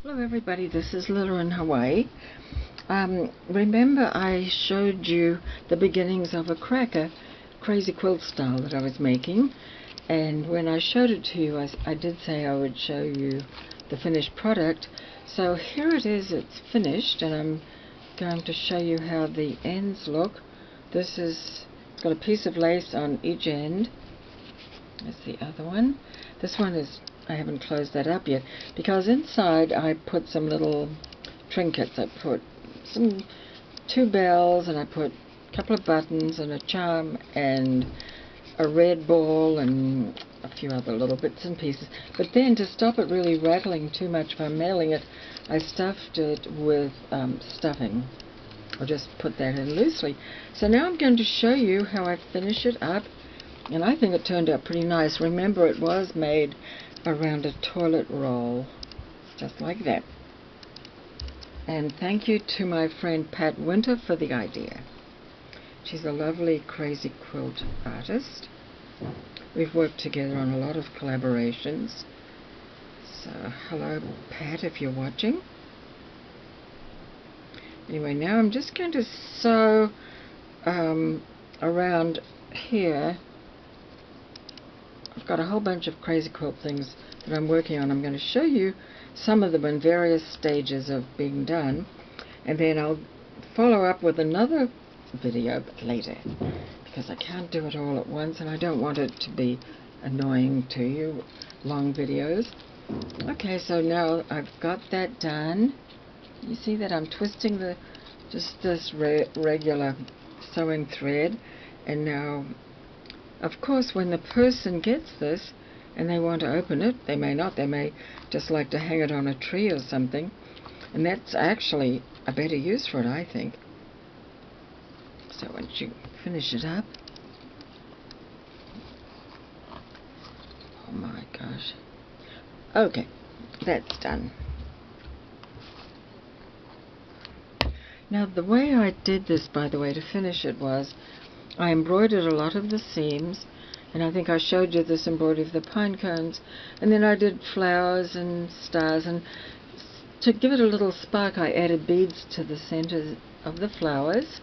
Hello everybody, this is Lila in Hawaii. Remember I showed you the beginnings of a cracker, crazy quilt style that I was making, and when I showed it to you I did say I would show you the finished product. So here it is, it's finished, and I'm going to show you how the ends look. This is got a piece of lace on each end. That's the other one. This one is, I haven't closed that up yet because inside I put some little trinkets. I put two bells, and I put a couple of buttons and a charm and a red ball and a few other little bits and pieces. But then, to stop it really rattling too much by mailing it, I stuffed it with stuffing. I'll just put that in loosely. So now I'm going to show you how I finish it up, and I think it turned out pretty nice. Remember, it was made around a toilet roll, just like that. And thank you to my friend Pat Winter for the idea. She's a lovely crazy quilt artist. We've worked together on a lot of collaborations. So hello Pat, if you're watching. Anyway, now I'm just going to sew around here. I've got a whole bunch of crazy quilt things that I'm working on. I'm going to show you some of them in various stages of being done, and then I'll follow up with another video later because I can't do it all at once, and I don't want it to be annoying to you, long videos. Okay, so now I've got that done. You see that I'm twisting just this regular sewing thread, and now of course when the person gets this and they want to open it, they may not, they may just like to hang it on a tree or something, and that's actually a better use for it, I think. So once you finish it up, oh my gosh, okay, that's done. Now the way I did this, by the way, to finish it was I embroidered a lot of the seams, and I think I showed you this embroidery of the pine cones, and then I did flowers and stars, and to give it a little spark I added beads to the centers of the flowers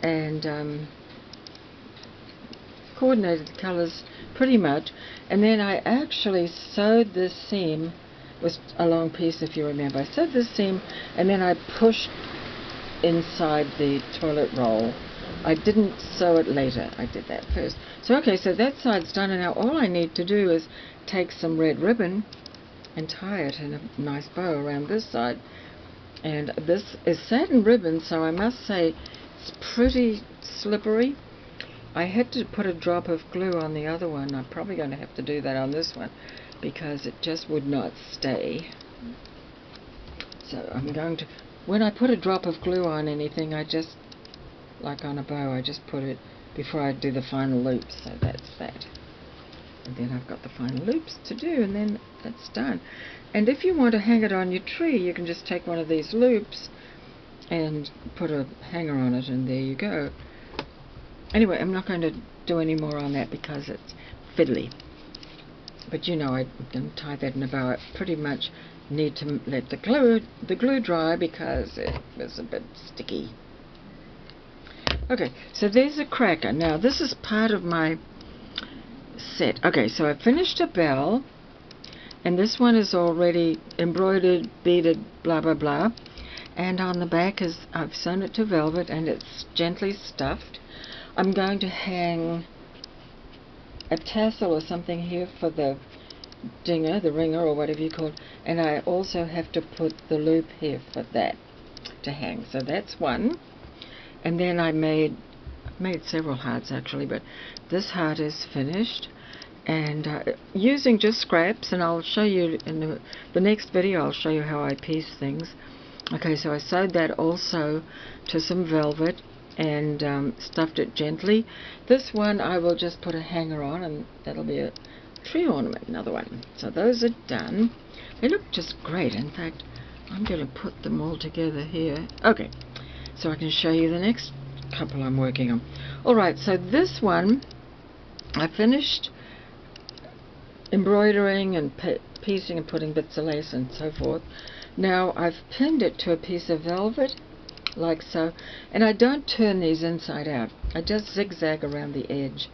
and coordinated the colors pretty much. And then I actually sewed this seam, it was a long piece if you remember. I sewed this seam and then I pushed inside the toilet roll. I didn't sew it later, I did that first. So okay, so that side's done, and now all I need to do is take some red ribbon and tie it in a nice bow around this side. And this is satin ribbon, so I must say it's pretty slippery. I had to put a drop of glue on the other one. I'm probably going to have to do that on this one because it just would not stay. So I'm going to, when I put a drop of glue on anything, I just, like on a bow, I just put it before I do the final loops. So that's that. And then I've got the final loops to do, and then that's done. And if you want to hang it on your tree, you can just take one of these loops and put a hanger on it, and there you go. Anyway, I'm not going to do any more on that because it's fiddly. But you know, I can tie that in a bow. I pretty much need to let the glue dry because it was a bit sticky. Okay, so there's a cracker. Now this is part of my set. Okay, so I finished a bell, and this one is already embroidered, beaded, blah blah blah, and on the back is, I've sewn it to velvet and it's gently stuffed. I'm going to hang a tassel or something here for the dinger, the ringer, or whatever you call it, and I also have to put the loop here for that to hang. So that's one. And then I made several hearts actually, but this heart is finished, and using just scraps, and I'll show you in the next video, I'll show you how I piece things. Okay, so I sewed that also to some velvet and stuffed it gently. This one I will just put a hanger on, and that'll be a tree ornament, another one. So those are done. They look just great. In fact, I'm going to put them all together here. Okay, so I can show you the next couple I'm working on. Alright, so this one I finished embroidering and piecing and putting bits of lace and so forth. Now I've pinned it to a piece of velvet, like so, and I don't turn these inside out. I just zigzag around the edge,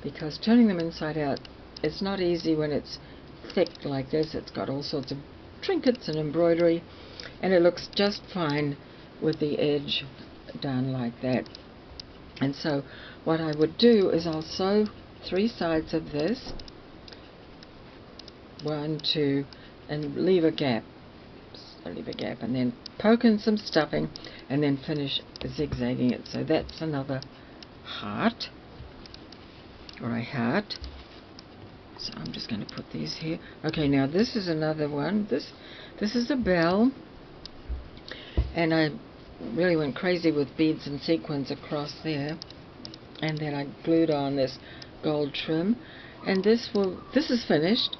because turning them inside out, it's not easy when it's thick like this. It's got all sorts of trinkets and embroidery, and it looks just fine with the edge done like that. And so what I would do is I'll sew 3 sides of this, 1, 2, and leave a gap. And then poke in some stuffing and then finish zigzagging it. So that's another heart, or a heart. So I'm just going to put these here. Okay, now this is another one. This is a bell, and I really went crazy with beads and sequins across there, and then I glued on this gold trim, and this is finished.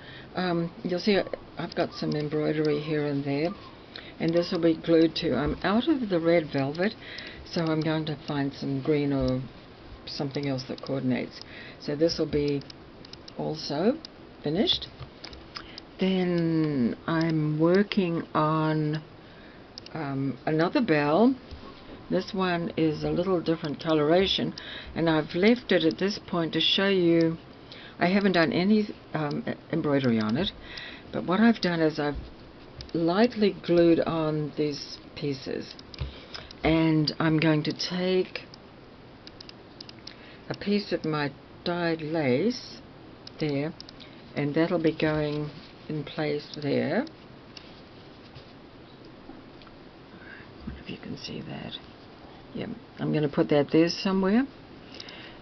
You'll see I've got some embroidery here and there, and this will be glued to. I'm out of the red velvet, so I'm going to find some green or something else that coordinates. So this will be also finished. Then I'm working on another bell. This one is a little different coloration, and I've left it at this point to show you. I haven't done any embroidery on it, but what I've done is I've lightly glued on these pieces, and I'm going to take a piece of my dyed lace there, and that'll be going in place there. I wonder if you can see that. Yeah, I'm going to put that there somewhere,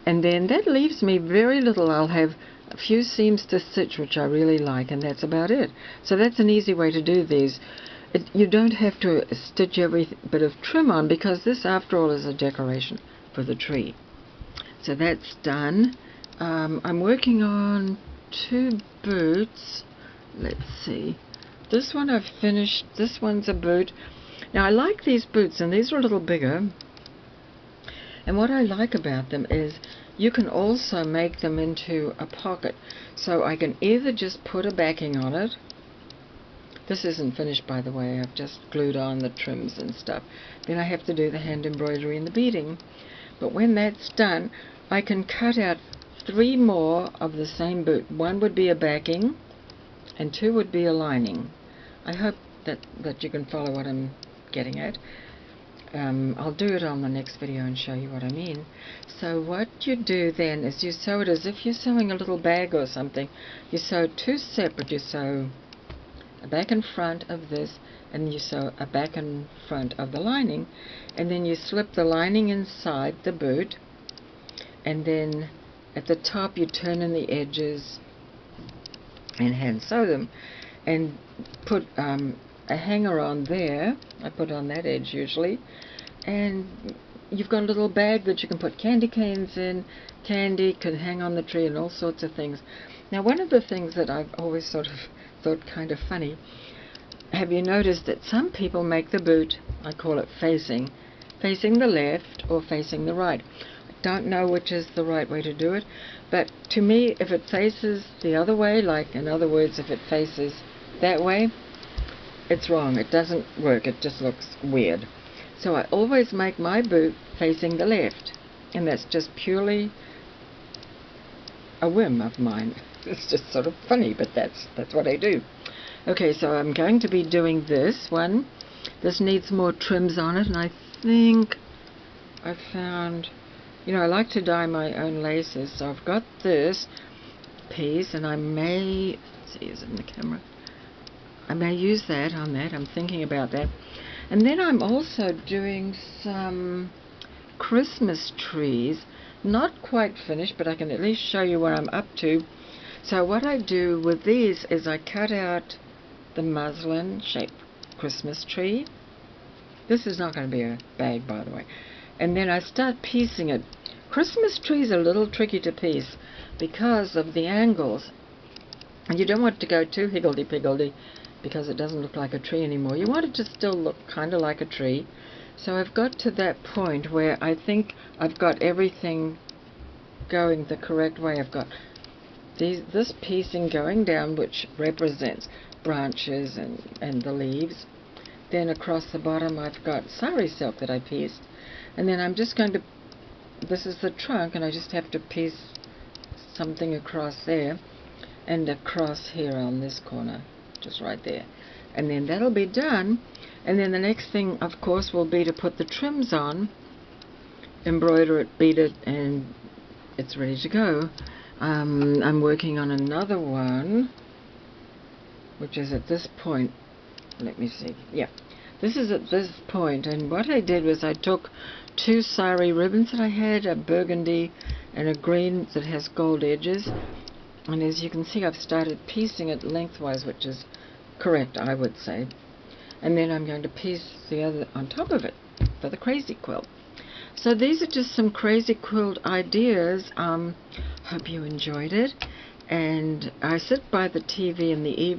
and then that leaves me very little. I'll have a few seams to stitch, which I really like, and that's about it. So that's an easy way to do these. You don't have to stitch every bit of trim on, because this, after all, is a decoration for the tree. So that's done. I'm working on 2 boots. Let's see. This one I've finished. This one's a boot. Now I like these boots, and these are a little bigger. And what I like about them is you can also make them into a pocket. So I can either just put a backing on it. This isn't finished, by the way. I've just glued on the trims and stuff. Then I have to do the hand embroidery and the beading. But when that's done, I can cut out 3 more of the same boot. 1 would be a backing, and 2 would be a lining. I hope that you can follow what I'm getting at. I'll do it on the next video and show you what I mean. So what you do then is you sew it as if you're sewing a little bag or something. You sew 2 separate. You sew a back and front of this, and you sew a back and front of the lining, and then you slip the lining inside the boot, and then at the top you turn in the edges and hand sew them, and put a hanger on there. I put on that edge usually, and you've got a little bag that you can put candy canes in. Candy can hang on the tree and all sorts of things. Now, one of the things that I've always sort of thought kind of funny, have you noticed that some people make the boot, I call it facing the left or facing the right? I don't know which is the right way to do it, but to me, if it faces the other way, like in other words, if it faces that way, it's wrong. It doesn't work. It just looks weird. So I always make my boot facing the left, and that's just purely a whim of mine. It's just sort of funny, but that's what I do. Okay, so I'm going to be doing this one. This needs more trims on it, and I think I found, I like to dye my own laces, so I've got this piece, and I may, let's see, is it in the camera? I may use that on that. I'm thinking about that. And then I'm also doing some Christmas trees. Not quite finished, but I can at least show you what I'm up to. So what I do with these is I cut out the muslin shaped Christmas tree. This is not going to be a bag, by the way. And then I start piecing it. Christmas trees are a little tricky to piece because of the angles. And you don't want it to go too higgledy-piggledy, because it doesn't look like a tree anymore. You want it to still look kind of like a tree. So I've got to that point where I think I've got everything going the correct way. I've got this piecing going down, which represents branches and the leaves. Then across the bottom I've got sari silk that I pieced, and then I'm just going to, this is the trunk, and I just have to piece something across there and across here on this corner, just right there, and then that'll be done. And then the next thing, of course, will be to put the trims on, embroider it, bead it, and it's ready to go. I'm working on another one, which is at this point. Let me see. Yeah, this is at this point, and what I did was I took two sari ribbons that I had, a burgundy and a green that has gold edges, and as you can see, I've started piecing it lengthwise, which is correct, I would say. And then I'm going to piece the other on top of it for the crazy quilt. So these are just some crazy quilt ideas. Hope you enjoyed it. And I sit by the TV in the evening